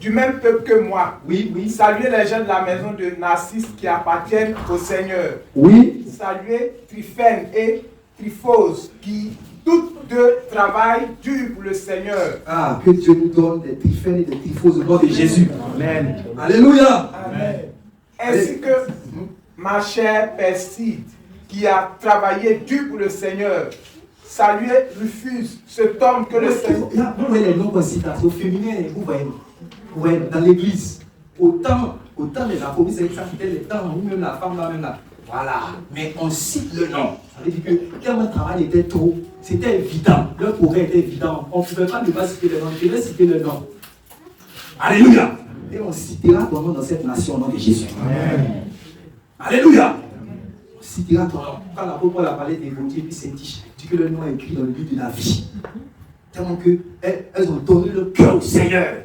du même peuple que moi. Oui. Saluez les gens de la maison de Narcisse qui appartiennent au Seigneur. Oui. Saluez Tryphène et Tryphose qui toutes deux travaillent dur pour le Seigneur. Ah, que Dieu nous donne des Tryphènes et des Tryphoses au nom de Jésus. Amen. Alléluia. Amen. Ainsi que ma chère Perside qui a travaillé dur pour le Seigneur. Saluez Rufus, cet homme que le Seigneur... Vous voyez les noms qu'on cite, c'est au féminin, vous voyez, dans l'église. Autant les apôtres, ça c'était les temps, ou même la femme là, même là. Voilà. Mais on cite le nom. Ça veut dire que tellement le travail était trop, c'était évident. Leur progrès était évident. On ne pouvait pas ne pas citer le nom. Je vais citer le nom. Alléluia. Et on citera ton nom dans cette nation au nom de Jésus. Amen. Alléluia. On citera ton nom. Quand l'apôtre Paul a parlé des gautiers, puis c'est dit que le nom est écrit dans le livre de la vie. Tellement qu'elles ont donné le cœur au Seigneur.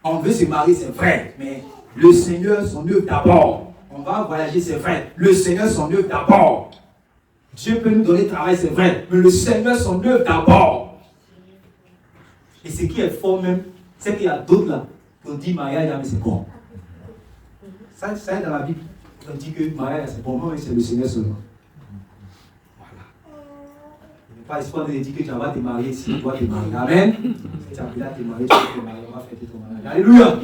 On veut se marier, c'est vrai, mais le Seigneur, son œuvre d'abord. On va voyager, c'est vrai. Le Seigneur, son œuvre d'abord. Dieu peut nous donner le travail, c'est vrai. Mais le Seigneur, son œuvre d'abord. Et ce qui est fort même, c'est qu'il y a d'autres là qui ont dit mariage, mais c'est bon. Ça est dans la Bible. On dit que mariage, c'est bon, mais c'est le Seigneur seulement. Voilà. Il n'est pas espoir de dire que tu vas te marier si tu dois te marier. Amen. Si tu as déjà te marier, tu vas te marier, on va fêter ton mariage. Alléluia.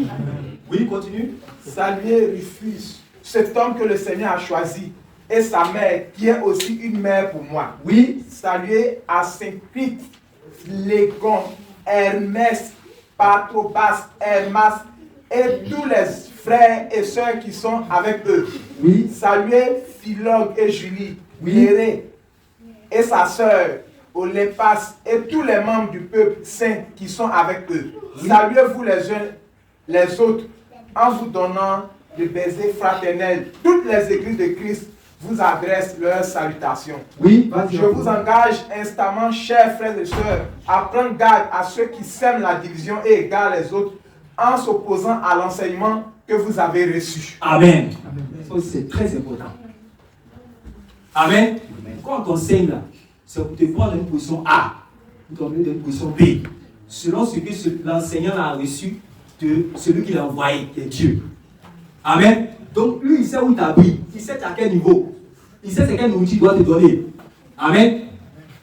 Oui, continue. Saluez Rufus, cet homme que le Seigneur a choisi, et sa mère, qui est aussi une mère pour moi. Oui. Saluez Asyncrite, Légon, Hermès, Patrobas, Hermas, et tous les frères et sœurs qui sont avec eux. Oui. Saluez Philog et Julie, Néré et sa sœur, Olépas, et tous les membres du peuple saint qui sont avec eux. Oui. Saluez-vous les uns les autres en vous donnant le baiser fraternel. Toutes les églises de Christ vous adressent leurs salutations. Oui, je vous engage instamment, chers frères et sœurs, à prendre garde à ceux qui sèment la division et égarent les autres en s'opposant à l'enseignement que vous avez reçu. Amen. Ça aussi, c'est très important. Amen. Quand on enseigne là, c'est pour te prendre une position A, pour te donner une position B, selon ce que l'enseignant a reçu de celui qui l'a envoyé, qui est Dieu. Amen. Donc lui, il sait où t'habilles, il sait à quel niveau, il sait quelle nourriture il doit te donner. Amen.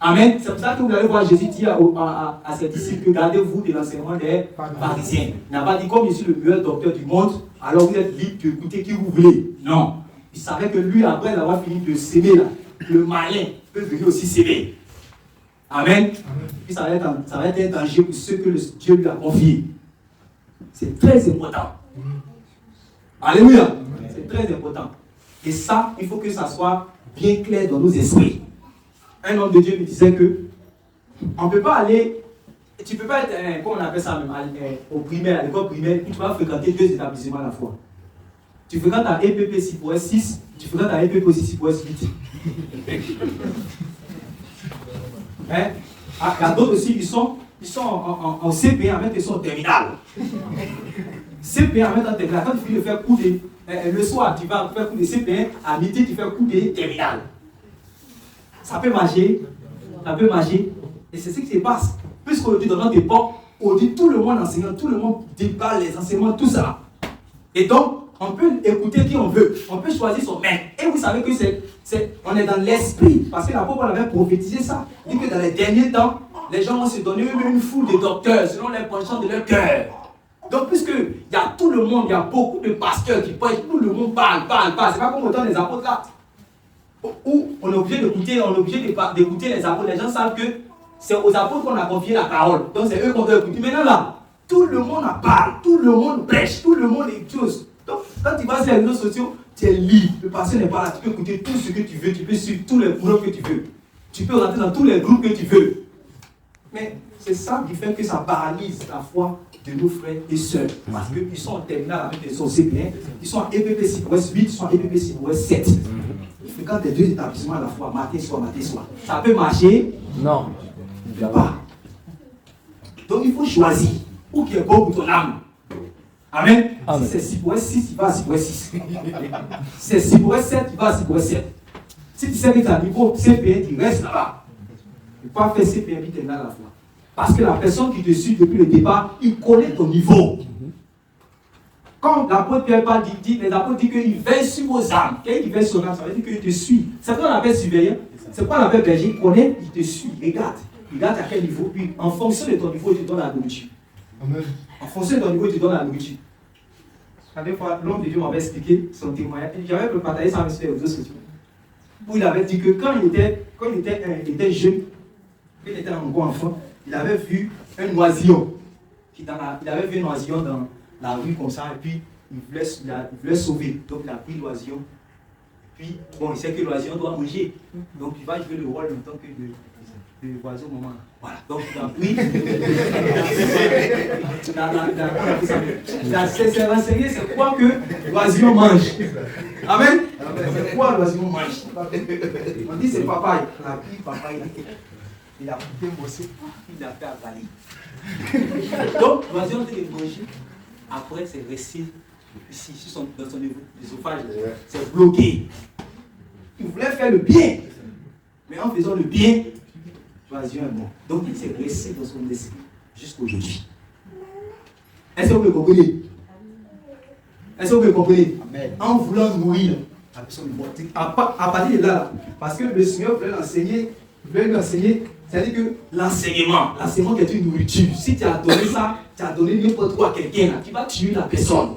Amen. C'est pour ça que vous allez voir Jésus dire à ses disciples que gardez-vous de l'enseignement des pharisiens. Il n'a pas dit comme je suis le meilleur docteur du monde, alors vous êtes libre d'écouter qui vous voulez. Non. Il savait que lui, après avoir fini de s'aimer là, le malin peut venir aussi s'aimer. Amen. Puis ça va être un danger pour ceux que Dieu lui a confiés. C'est très important. Alléluia. C'est très important. Et ça, il faut que ça soit bien clair dans nos esprits. Un homme de Dieu me disait que on ne peut pas aller, tu ne peux pas être, comment on appelle ça même, au primaire, à l'école primaire, puis tu vas fréquenter 2 établissements à la fois. Tu fréquentes à EPP 6.6, tu fréquentes à EPP aussi 6.8. Hein? Ah, il y a d'autres aussi, ils sont en CP1, même ils sont en terminale. CP1, même en terminale. Quand tu finis de faire cours de. Le soir, tu vas faire cours de CP1, à midi, tu fais cours de terminale. Ça peut marcher. Ça peut marcher. Et c'est ce qui se passe. Puisqu'aujourd'hui, dans notre époque, aujourd'hui, tout le monde enseigne, tout le monde déballe les enseignements, tout ça. Et donc, on peut écouter qui on veut. On peut choisir son maître. Et vous savez que on est dans l'esprit. Parce que l'apôtre avait prophétisé ça. Il dit que dans les derniers temps, les gens vont se donner eux-mêmes une foule de docteurs selon les penchants de leur cœur. Donc, puisqu'il y a tout le monde, il y a beaucoup de pasteurs qui prêchent, tout le monde parle. C'est pas comme autant les apôtres là. Où on est obligé d'écouter les apôtres. Les gens savent que c'est aux apôtres qu'on a confié la parole. Donc, c'est eux qu'on doit écouter. Maintenant là, tout le monde en parle, tout le monde prêche, tout le monde est chose. Donc, quand tu vas sur les réseaux sociaux, tu es libre. Le pasteur n'est pas là. Tu peux écouter tout ce que tu veux. Tu peux suivre tous les courants que tu veux. Tu peux rentrer dans tous les groupes que tu veux. Mais c'est ça qui fait que ça paralyse la foi de nos frères et sœurs. Parce qu'ils sont en terminale avec les CP1. Ils sont en EPP 6.8, ils sont en EPP 6.7. Ils fréquentent les 2 établissements à la fois, matin, soir. Ça peut marcher? Non. Il ne peut pas. Donc il faut choisir. Où qui est bon pour ton âme. Amen. Si c'est 6.6, il va à 6.6. Si c'est 6.7, il va à 6.7. Si tu sais que tu as un niveau CP1, tu restes là-bas. Tu ne peux pas faire CP1 et terminale à la fois. Parce que la personne qui te suit depuis le départ, il connaît ton niveau. Quand l'apôtre Pierre dit, les apôtres disent qu'il veille sur vos âmes. Quelqu'un qui veille sur l'âme, ça veut dire qu'il te suit. C'est quoi l'appelle surveillant? C'est quoi l'appelle berger? Il connaît, il te suit, il regarde. Il regarde à quel niveau, puis en fonction de ton niveau, il te donne la nourriture. Amen. En fonction de ton niveau, il te donne la nourriture. La dernière fois, l'homme de Dieu m'avait expliqué son témoignage. J'avais partagé ça avec les réseaux sociaux. Où il avait dit que quand il était jeune, quand il était un bon enfant, il avait vu un oisillon. Il avait vu un oisillon dans la rue comme ça, et puis il voulait sauver. Donc il a pris l'oisillon. Puis, bon, il sait que l'oisillon doit manger. Donc il va jouer le rôle en même temps que de l'oiseau au moment. Voilà. Donc il a pris. C'est renseigné, c'est quoi que l'oisillon mange. Amen. C'est quoi l'oisillon mange. On dit c'est papaye. On a pris papaye. Il a coupé morceau, il a fait avaler. Donc, l'oiseau de manger, après c'est resté ici, dans son œsophage, c'est bloqué. Il voulait faire le bien, mais en faisant le bien, l'oiseau est mort. Donc, il s'est resté dans son esprit jusqu'aujourd'hui. Est-ce que vous me comprenez? Est-ce que vous me comprenez? Amen. En voulant nourrir la personne morte. À partir de là, parce que le Seigneur voulait l'enseigner, c'est-à-dire que l'enseignement qui est une nourriture, si tu as donné ça, tu as donné n'importe quoi à quelqu'un, tu vas tuer la personne.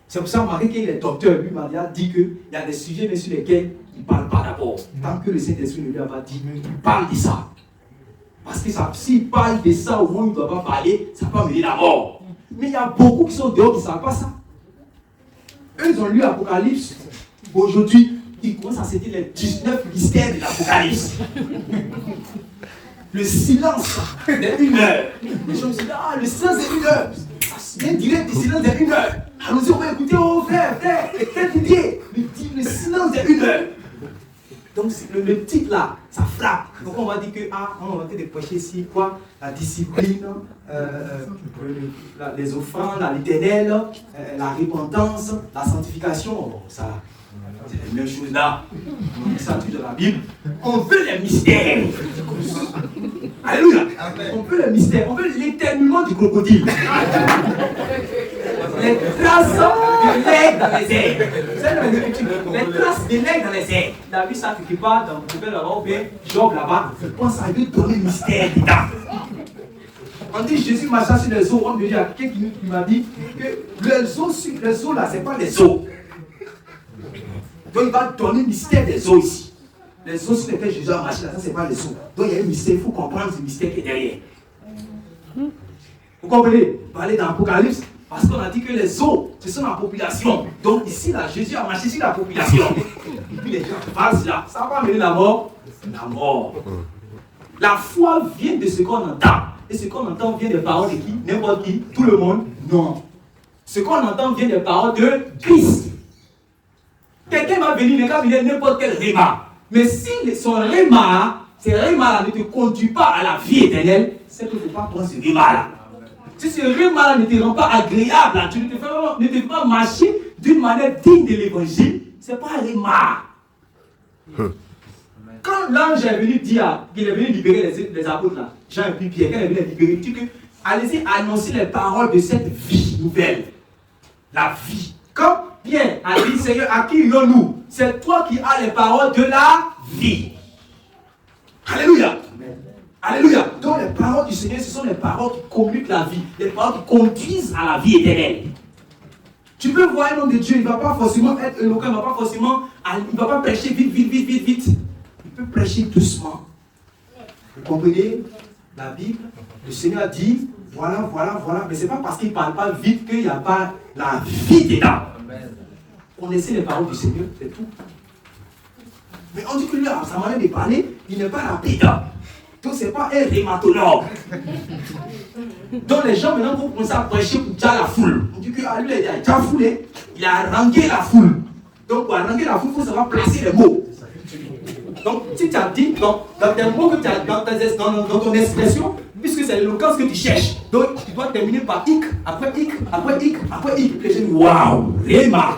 C'est pour ça que Marie, qui est docteur, lui m'a dit qu'il y a des sujets mais sur lesquels il ne parle pas d'abord. Tant que le Saint-Esprit ne lui a pas dit, il parle de ça. Parce que s'il parle de ça, au moins il ne doit pas parler, ça peut amener la mort. Mais il y a beaucoup qui sont dehors qui ne savent pas ça. Eux, ils ont lu l'Apocalypse. Aujourd'hui, ils commencent à citer les 19 mystères de l'Apocalypse. Le silence de 1 heure. Les gens me disent, le silence de 1 heure. Il y a un direct du silence de 1 heure. Allons-y, on va écouter, frère, Didier. Le silence de 1 heure. Donc le titre là, ça frappe. Donc on va dire que, on va peut-être prêcher ici, quoi, la discipline, les offrandes, l'éternel, la repentance, la sanctification. Bon, ça, c'est les mêmes choses là. On dit ça tout dans la Bible. On veut les mystères. Alléluia. On veut les mystères. On veut l'éternuement du crocodile. Les traces de l'aigle dans les airs. Vous savez, les traces de l'aigle dans les airs. Tu as vu ça quelque part dans le Bible là-bas ou bien Job là-bas. Je pense à lui donner le mystère dedans. On dit Jésus marcha sur les eaux. On me dit à quelqu'un qui m'a dit que les eaux là, ce n'est pas les eaux. Donc il va donner le mystère des eaux ici. Les eaux sur lesquelles Jésus a marché là, ça c'est pas les eaux. Donc il y a un mystère, il faut comprendre ce mystère qui est derrière. Vous comprenez? On va aller dans l'Apocalypse. Parce qu'on a dit que les eaux, ce sont la population. Donc ici, là, Jésus a marché sur la population. Et puis les gens passent là. Ça va amener la mort. La mort. La foi vient de ce qu'on entend. Et ce qu'on entend vient des paroles de qui? N'importe qui? Tout le monde? Non. Ce qu'on entend vient des paroles de Christ. Quelqu'un va venir, il va venir n'importe quel réma. Mais si son réma, ce réma-là ne te conduit pas à la vie éternelle, c'est qu'il ne faut pas prendre ce réma-là. Si ce réma ne te rend pas agréable, tu ne te fais pas marcher d'une manière digne de l'évangile, ce n'est pas un réma. Quand l'ange est venu dire qu'il est venu libérer les apôtres, là, Jean et puis Pierre, quand il est venu les libérer, il dit que allez-y annoncer les paroles de cette vie nouvelle. La vie. Quand Pierre a dit, Seigneur, à qui irons-nous? C'est toi qui as les paroles de la vie. Alléluia. Alléluia. Donc les paroles du Seigneur, ce sont les paroles qui communiquent la vie, les paroles qui conduisent à la vie éternelle. Tu peux voir un homme de Dieu, il ne va pas forcément être éloquent, il ne va pas prêcher vite. Il peut prêcher doucement. Vous comprenez? La Bible, le Seigneur dit, voilà, mais ce n'est pas parce qu'il ne parle pas vite qu'il n'y a pas la vie dedans. Connaissez les paroles du Seigneur, c'est tout. Mais on dit que lui, à sa manière de parler, il n'est pas rapide. Donc ce n'est pas un rhématologue. Donc les gens maintenant vont commencer à prêcher pour déjà la foule. On dit que lui, il a déjà foulé, il a harangué la foule. Donc pour haranguer la foule, il faut savoir placer les mots. Donc si tu as dit, dans tes mots que tu as dans ton expression, puisque c'est l'éloquence que tu cherches, donc tu dois terminer par hic, après hic, après hic, après hic. Les gens disent waouh, réma.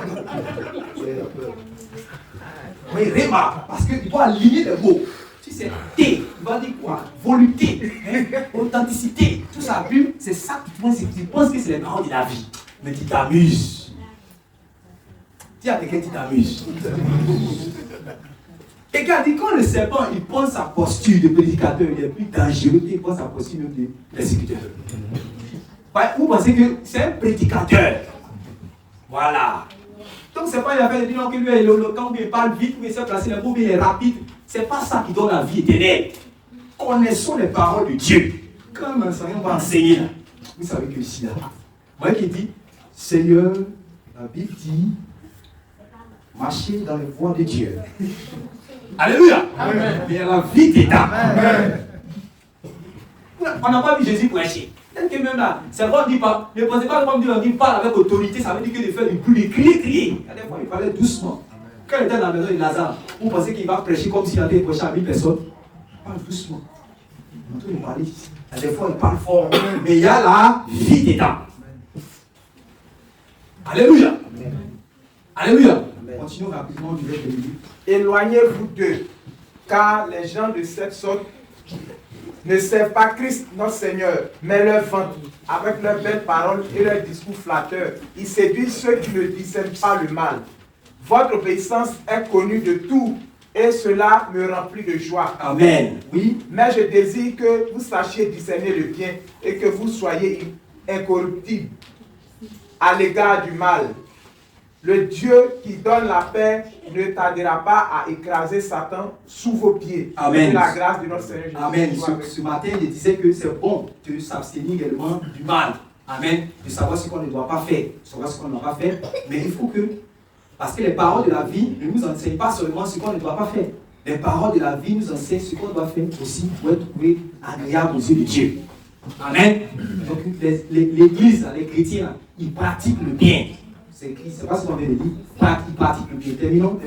Oui, réma, parce que tu dois aligner les mots. Si c'est T, tu vas dire quoi? Volupté, authenticité, tout ça, c'est ça que tu penses que c'est les paroles de la vie. Mais tu t'amuses. Dis à quelqu'un, tu t'amuses. Quelqu'un a dit, quand le serpent, il prend sa posture de prédicateur, il est plus dangereux qu'il prend sa posture de persécuteur. Vous pensez que c'est un prédicateur. Voilà. Donc c'est pas une affaire de dire que lui est éloquent, il parle vite, il sait placer les mots, il est rapide. C'est pas ça qui donne la vie éternelle. Connaissons les paroles de Dieu. Quand un enseignant va enseigner, là, vous savez que ici, là, moi qui dit, Seigneur, la Bible dit, marchez dans les voies de Dieu. Alléluia. Amen. Mais la vie dedans. On n'a pas vu Jésus prêcher. Peut-être que même là, c'est vrai, on dit pas. Ne pensez pas comme Dieu, on dit parle avec autorité, ça veut dire que de faire du bruit, de crier. Il y a des fois, il parlait doucement. Quand il était dans la maison de Lazare, vous pensez qu'il va prêcher comme s'il allait prêcher à 1000 personnes? Il parle doucement. Il y a des fois, il parle fort, mais il y a la vie dedans. Alléluia. Alléluia. Continuons rapidement du verset de Dieu. Éloignez-vous d'eux, car les gens de cette sorte ne servent pas Christ notre Seigneur, mais leur ventre, avec leurs belles paroles et leurs discours flatteurs. Ils séduisent ceux qui ne discernent pas le mal. Votre obéissance est connue de tous, et cela me remplit de joie. Amen. Oui. Mais je désire que vous sachiez discerner le bien et que vous soyez incorruptibles à l'égard du mal. Le Dieu qui donne la paix ne tardera pas à écraser Satan sous vos pieds. Amen. C'est la grâce de notre Seigneur Jésus. Amen. Ce matin, il disait que c'est bon de s'abstenir également du mal. Amen. De savoir ce qu'on ne doit pas faire. De savoir ce qu'on ne doit pas faire. Mais il faut que, parce que les paroles de la vie ne nous enseignent pas seulement ce qu'on ne doit pas faire. Les paroles de la vie nous enseignent ce qu'on doit faire aussi pour être trouvé agréable aux yeux de Dieu. Amen. Donc l'Église, les chrétiens, ils pratiquent le bien. C'est écrit, c'est pas ce qu'on vient de dire. Ils pratiquent le bien. Terminons.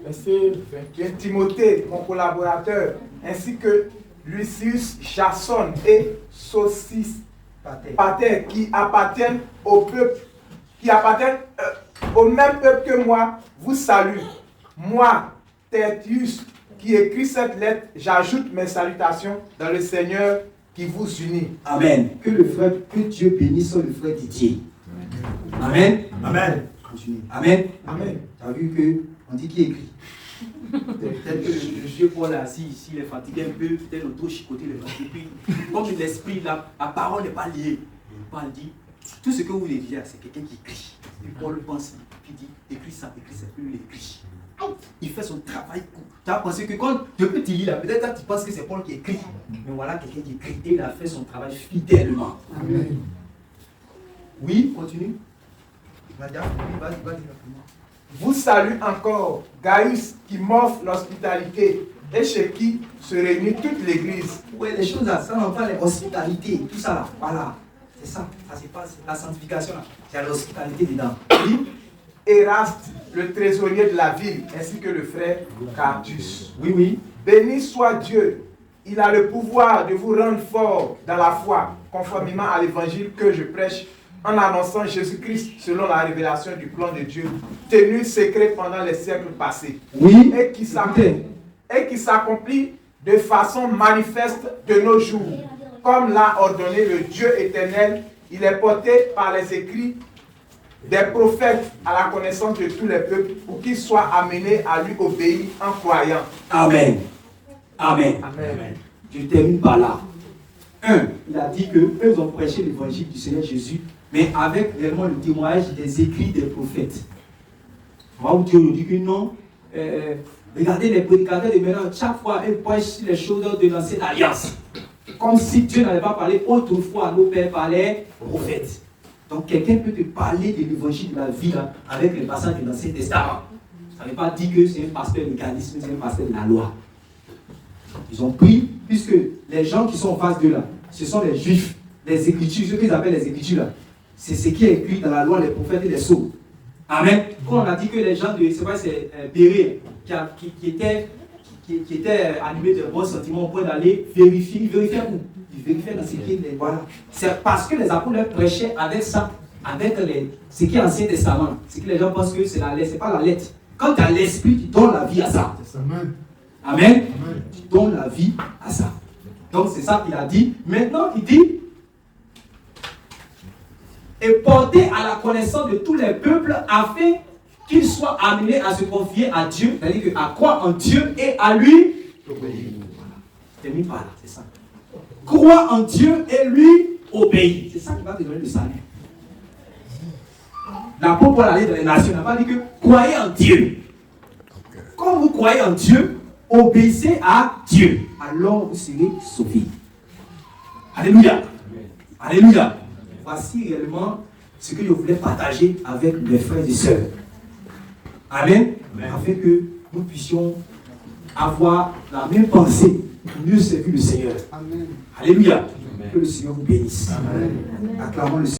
Verset 21. Timothée, mon collaborateur, ainsi que Lucius, Jason et Sosipater, qui appartiennent au peuple, qui appartiennent au même peuple que moi, vous salue. Moi, Tertius, qui écrit cette lettre, j'ajoute mes salutations dans le Seigneur qui vous unit. Amen. Que Dieu bénisse le frère Didier. Amen. Amen. Continue. Amen. Amen. Tu as vu que on dit qu'il écrit. Peut-être que le vieux Paul est assis ici, il est fatigué un peu, peut-être l'autre chicoté le fatigué. Puis, comme l'esprit, la parole n'est pas liée. Paul dit, tout ce que vous voulez dire, c'est quelqu'un qui écrit. Et Paul pense, puis dit, écris ça, puis il écrit. Il fait son travail. Tu as pensé que quand, depuis tu lis là, peut-être tu penses que c'est Paul qui écrit. Mais voilà quelqu'un qui écrit et il a fait son travail fidèlement. Amen. Oui, continue. Vas-y. Vous salue encore Gaius qui m'offre l'hospitalité et chez qui se réunit toute l'église. Oui, les choses là, ça on parle l'hospitalité, tout ça là, voilà. C'est ça, c'est pas la sanctification là. Il y a l'hospitalité dedans. Oui. Eraste, le trésorier de la ville, ainsi que le frère Cartus. Oui. Béni soit Dieu. Il a le pouvoir de vous rendre fort dans la foi, conformément à l'évangile que je prêche, en annonçant Jésus-Christ selon la révélation du plan de Dieu, tenu secret pendant les siècles passés. Oui. Et qui s'accomplit de façon manifeste de nos jours. Comme l'a ordonné le Dieu éternel, il est porté par les écrits des prophètes à la connaissance de tous les peuples pour qu'ils soient amenés à lui obéir en croyant. Amen. Je termine par là. Il a dit qu'eux ont prêché l'évangile du Seigneur Jésus, mais avec réellement le témoignage des écrits des prophètes. On va vous dire aujourd'hui que non. Regardez les prédicateurs de maintenant, chaque fois ils prêchent les choses de l'ancienne alliance. Comme si Dieu n'avait pas parlé autrefois, nos pères parlaient aux prophètes. Donc quelqu'un peut te parler de l'évangile de la vie là, avec les passages de l'Ancien Testament. Ça ne veut pas dire que c'est un pasteur légaliste, c'est un pasteur de la loi. Ils ont pris, puisque les gens qui sont en face d'eux là, ce sont les juifs, les écritures, ce qu'ils appellent les écritures là. C'est ce qui est écrit dans la loi, les prophètes et les psaumes. Amen. Quand on a dit que les gens de, c'est Béré, qui étaient animés de bons sentiments au point d'aller vérifier où? Ils vérifiaient dans ce qui est, voilà. C'est parce que les apôtres leur prêchaient avec ça, avec ce qui est Ancien Testament. C'est que les gens pensent que c'est la lettre, c'est pas la lettre. Quand tu as l'esprit, tu donnes la vie à ça. Amen. Tu donnes la vie à ça. Donc c'est ça qu'il a dit. Maintenant il dit, et porter à la connaissance de tous les peuples afin qu'ils soient amenés à se confier à Dieu, c'est-à-dire à croire en Dieu et à lui obéir. Voilà. Je termine par là, c'est ça. Croire en Dieu et lui obéir. C'est ça qui va te donner le salut. L'apôtre Paul allait dans les nations, il n'a pas dit que croyez en Dieu. Quand vous croyez en Dieu, obéissez à Dieu. Alors vous serez sauvés. Alléluia. Alléluia. Voici réellement ce que je voulais partager avec mes frères et sœurs. Amen. Afin que nous puissions avoir la même pensée pour mieux servir le Seigneur. Amen. Alléluia. Amen. Que le Seigneur vous bénisse. Amen. Acclamons le Seigneur.